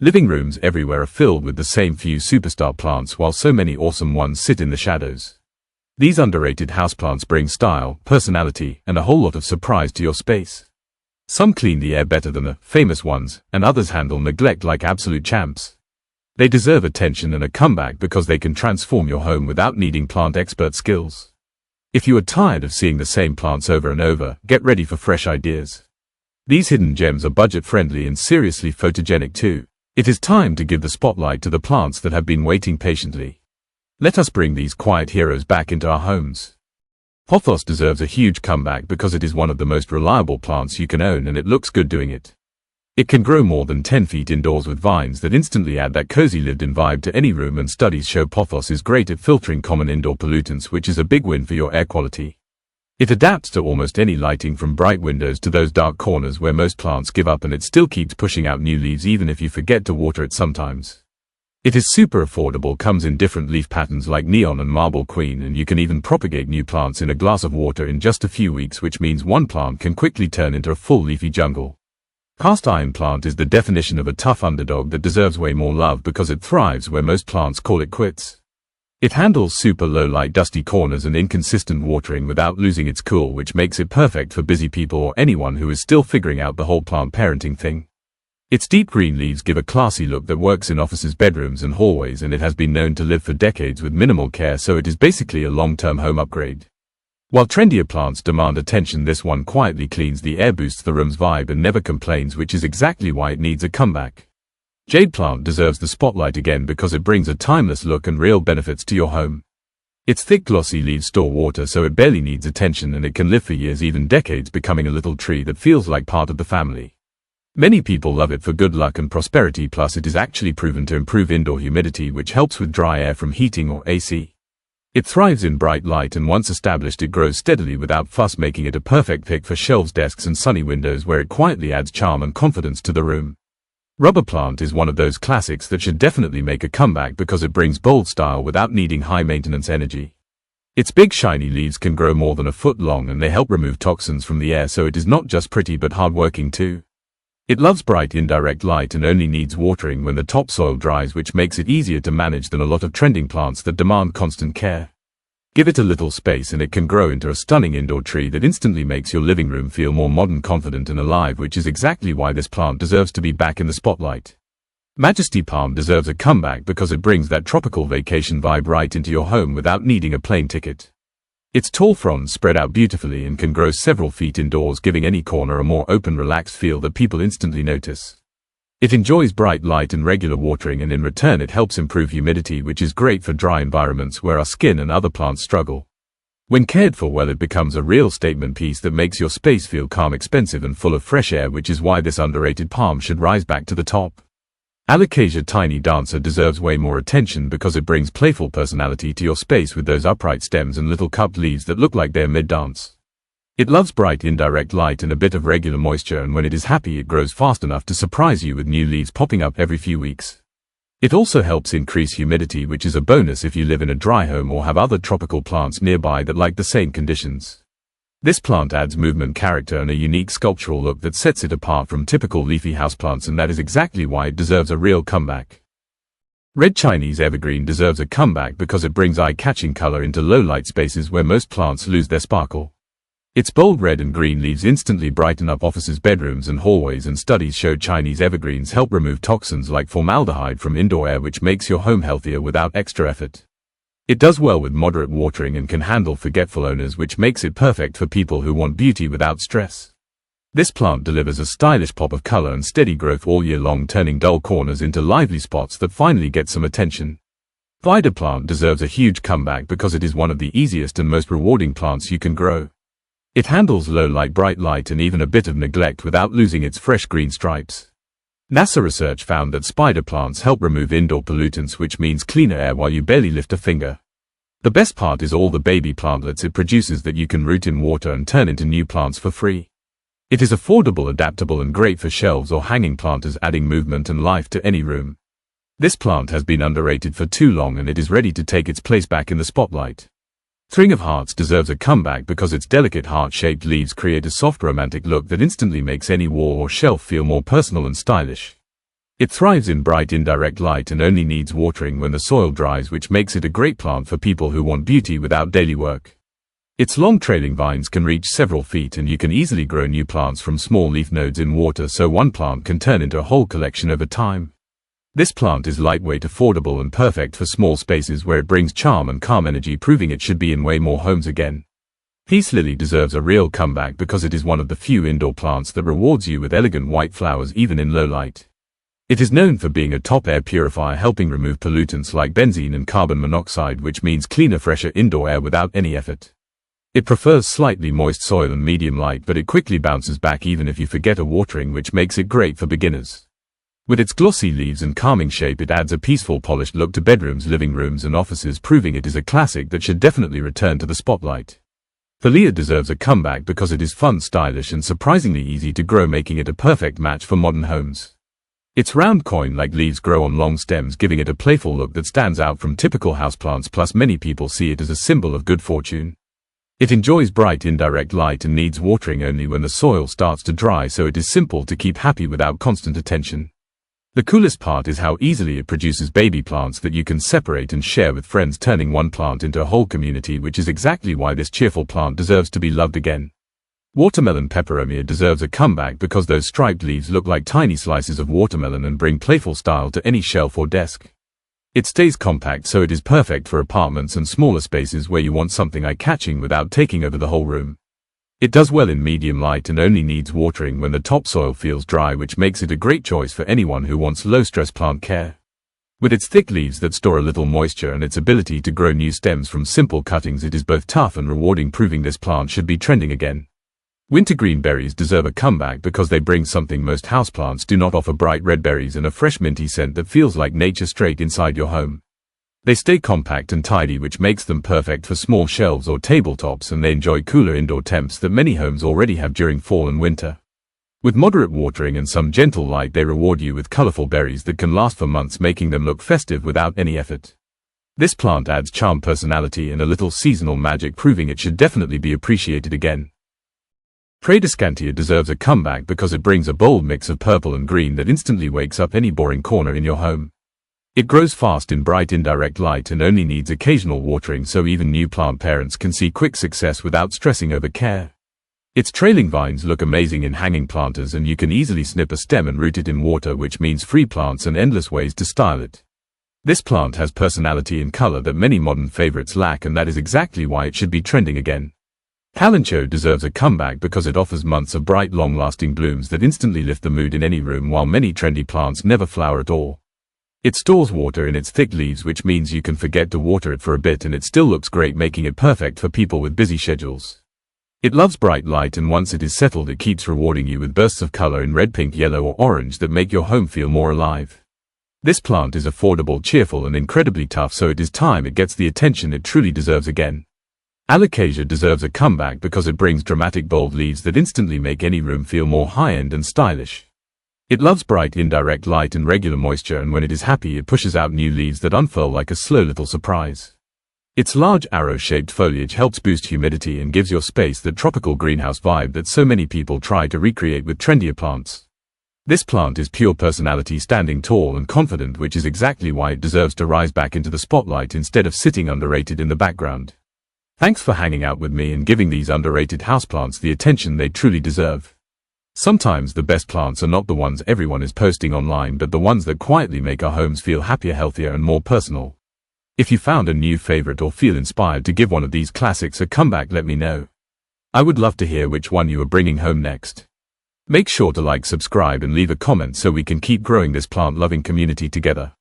Living rooms everywhere are filled with the same few superstar plants while so many awesome ones sit in the shadows. These underrated houseplants bring style, personality, and a whole lot of surprise to your space. Some clean the air better than the famous ones, and others handle neglect like absolute champs. They deserve attention and a comeback because they can transform your home without needing plant expert skills. If you are tired of seeing the same plants over and over, get ready for fresh ideas. These hidden gems are budget-friendly and seriously photogenic too. It is time to give the spotlight to the plants that have been waiting patiently. Let us bring these quiet heroes back into our homes. Pothos deserves a huge comeback because it is one of the most reliable plants you can own, and it looks good doing it. It can grow more than 10 feet indoors with vines that instantly add that cozy lived-in vibe to any room, and studies show Pothos is great at filtering common indoor pollutants, which is a big win for your air quality. It adapts to almost any lighting, from bright windows to those dark corners where most plants give up, and it still keeps pushing out new leaves even if you forget to water it sometimes. It is super affordable, comes in different leaf patterns like neon and marble queen, and you can even propagate new plants in a glass of water in just a few weeks, which means one plant can quickly turn into a full leafy jungle. Cast iron plant is the definition of a tough underdog that deserves way more love because it thrives where most plants call it quits. It handles super low light, dusty corners and inconsistent watering without losing its cool, which makes it perfect for busy people or anyone who is still figuring out the whole plant parenting thing. Its deep green leaves give a classy look that works in offices, bedrooms and hallways, and it has been known to live for decades with minimal care, so it is basically a long-term home upgrade. While trendier plants demand attention, this one quietly cleans the air, boosts the room's vibe and never complains, which is exactly why it needs a comeback. Jade Plant deserves the spotlight again because it brings a timeless look and real benefits to your home. Its thick glossy leaves store water, so it barely needs attention, and it can live for years, even decades, becoming a little tree that feels like part of the family. Many people love it for good luck and prosperity, plus it is actually proven to improve indoor humidity, which helps with dry air from heating or AC. It thrives in bright light, and once established it grows steadily without fuss, making it a perfect pick for shelves, desks and sunny windows where it quietly adds charm and confidence to the room. Rubber plant is one of those classics that should definitely make a comeback because it brings bold style without needing high maintenance energy. Its big shiny leaves can grow more than a foot long, and they help remove toxins from the air, so it is not just pretty but hard-working too. It loves bright indirect light and only needs watering when the topsoil dries, which makes it easier to manage than a lot of trending plants that demand constant care. Give it a little space and it can grow into a stunning indoor tree that instantly makes your living room feel more modern, confident and alive, which is exactly why this plant deserves to be back in the spotlight. Majesty Palm deserves a comeback because it brings that tropical vacation vibe right into your home without needing a plane ticket. Its tall fronds spread out beautifully and can grow several feet indoors, giving any corner a more open, relaxed feel that people instantly notice. It enjoys bright light and regular watering, and in return it helps improve humidity, which is great for dry environments where our skin and other plants struggle. When cared for well, it becomes a real statement piece that makes your space feel calm, expensive and full of fresh air, which is why this underrated palm should rise back to the top. Alocasia Tiny Dancer deserves way more attention because it brings playful personality to your space with those upright stems and little cupped leaves that look like they're mid-dance. It loves bright indirect light and a bit of regular moisture, and when it is happy it grows fast enough to surprise you with new leaves popping up every few weeks. It also helps increase humidity, which is a bonus if you live in a dry home or have other tropical plants nearby that like the same conditions. This plant adds movement, character and a unique sculptural look that sets it apart from typical leafy houseplants, and that is exactly why it deserves a real comeback. Red Chinese Evergreen deserves a comeback because it brings eye-catching color into low-light spaces where most plants lose their sparkle. Its bold red and green leaves instantly brighten up offices, bedrooms and hallways, and studies show Chinese evergreens help remove toxins like formaldehyde from indoor air, which makes your home healthier without extra effort. It does well with moderate watering and can handle forgetful owners, which makes it perfect for people who want beauty without stress. This plant delivers a stylish pop of color and steady growth all year long, turning dull corners into lively spots that finally get some attention. Spider plant deserves a huge comeback because it is one of the easiest and most rewarding plants you can grow. It handles low light, bright light and even a bit of neglect without losing its fresh green stripes. NASA research found that spider plants help remove indoor pollutants, which means cleaner air while you barely lift a finger. The best part is all the baby plantlets it produces that you can root in water and turn into new plants for free. It is affordable, adaptable and great for shelves or hanging planters, adding movement and life to any room. This plant has been underrated for too long and it is ready to take its place back in the spotlight. String of Hearts deserves a comeback because its delicate heart-shaped leaves create a soft, romantic look that instantly makes any wall or shelf feel more personal and stylish. It thrives in bright indirect light and only needs watering when the soil dries, which makes it a great plant for people who want beauty without daily work. Its long trailing vines can reach several feet, and you can easily grow new plants from small leaf nodes in water, so one plant can turn into a whole collection over time. This plant is lightweight, affordable, and perfect for small spaces where it brings charm and calm energy, proving it should be in way more homes again. Peace lily deserves a real comeback because it is one of the few indoor plants that rewards you with elegant white flowers even in low light. It is known for being a top air purifier, helping remove pollutants like benzene and carbon monoxide, which means cleaner, fresher indoor air without any effort. It prefers slightly moist soil and medium light, but it quickly bounces back even if you forget a watering, which makes it great for beginners. With its glossy leaves and calming shape, it adds a peaceful, polished look to bedrooms, living rooms, and offices, proving it is a classic that should definitely return to the spotlight. Pilea deserves a comeback because it is fun, stylish, and surprisingly easy to grow, making it a perfect match for modern homes. Its round coin-like leaves grow on long stems, giving it a playful look that stands out from typical houseplants, plus many people see it as a symbol of good fortune. It enjoys bright indirect light and needs watering only when the soil starts to dry, so it is simple to keep happy without constant attention. The coolest part is how easily it produces baby plants that you can separate and share with friends, turning one plant into a whole community, which is exactly why this cheerful plant deserves to be loved again. Watermelon Peperomia deserves a comeback because those striped leaves look like tiny slices of watermelon and bring playful style to any shelf or desk. It stays compact, so it is perfect for apartments and smaller spaces where you want something eye-catching without taking over the whole room. It does well in medium light and only needs watering when the topsoil feels dry, which makes it a great choice for anyone who wants low-stress plant care. With its thick leaves that store a little moisture and its ability to grow new stems from simple cuttings, it is both tough and rewarding, proving this plant should be trending again. Wintergreen berries deserve a comeback because they bring something most houseplants do not offer: bright red berries and a fresh minty scent that feels like nature straight inside your home. They stay compact and tidy, which makes them perfect for small shelves or tabletops, and they enjoy cooler indoor temps that many homes already have during fall and winter. With moderate watering and some gentle light, they reward you with colorful berries that can last for months, making them look festive without any effort. This plant adds charm, personality, and a little seasonal magic, proving it should definitely be appreciated again. Tradescantia deserves a comeback because it brings a bold mix of purple and green that instantly wakes up any boring corner in your home. It grows fast in bright indirect light and only needs occasional watering, so even new plant parents can see quick success without stressing over care. Its trailing vines look amazing in hanging planters, and you can easily snip a stem and root it in water, which means free plants and endless ways to style it. This plant has personality and color that many modern favorites lack, and that is exactly why it should be trending again. Kalanchoe deserves a comeback because it offers months of bright, long-lasting blooms that instantly lift the mood in any room, while many trendy plants never flower at all. It stores water in its thick leaves, which means you can forget to water it for a bit and it still looks great, making it perfect for people with busy schedules. It loves bright light, and once it is settled, it keeps rewarding you with bursts of color in red, pink, yellow, or orange that make your home feel more alive. This plant is affordable, cheerful, and incredibly tough, so it is time it gets the attention it truly deserves again. Alocasia deserves a comeback because it brings dramatic, bold leaves that instantly make any room feel more high-end and stylish. It loves bright indirect light and regular moisture, and when it is happy, it pushes out new leaves that unfurl like a slow little surprise. Its large arrow-shaped foliage helps boost humidity and gives your space that tropical greenhouse vibe that so many people try to recreate with trendier plants. This plant is pure personality, standing tall and confident, which is exactly why it deserves to rise back into the spotlight instead of sitting underrated in the background. Thanks for hanging out with me and giving these underrated houseplants the attention they truly deserve. Sometimes the best plants are not the ones everyone is posting online, but the ones that quietly make our homes feel happier, healthier, and more personal. If you found a new favorite or feel inspired to give one of these classics a comeback, let me know. I would love to hear which one you are bringing home next. Make sure to like, subscribe, and leave a comment so we can keep growing this plant-loving community together.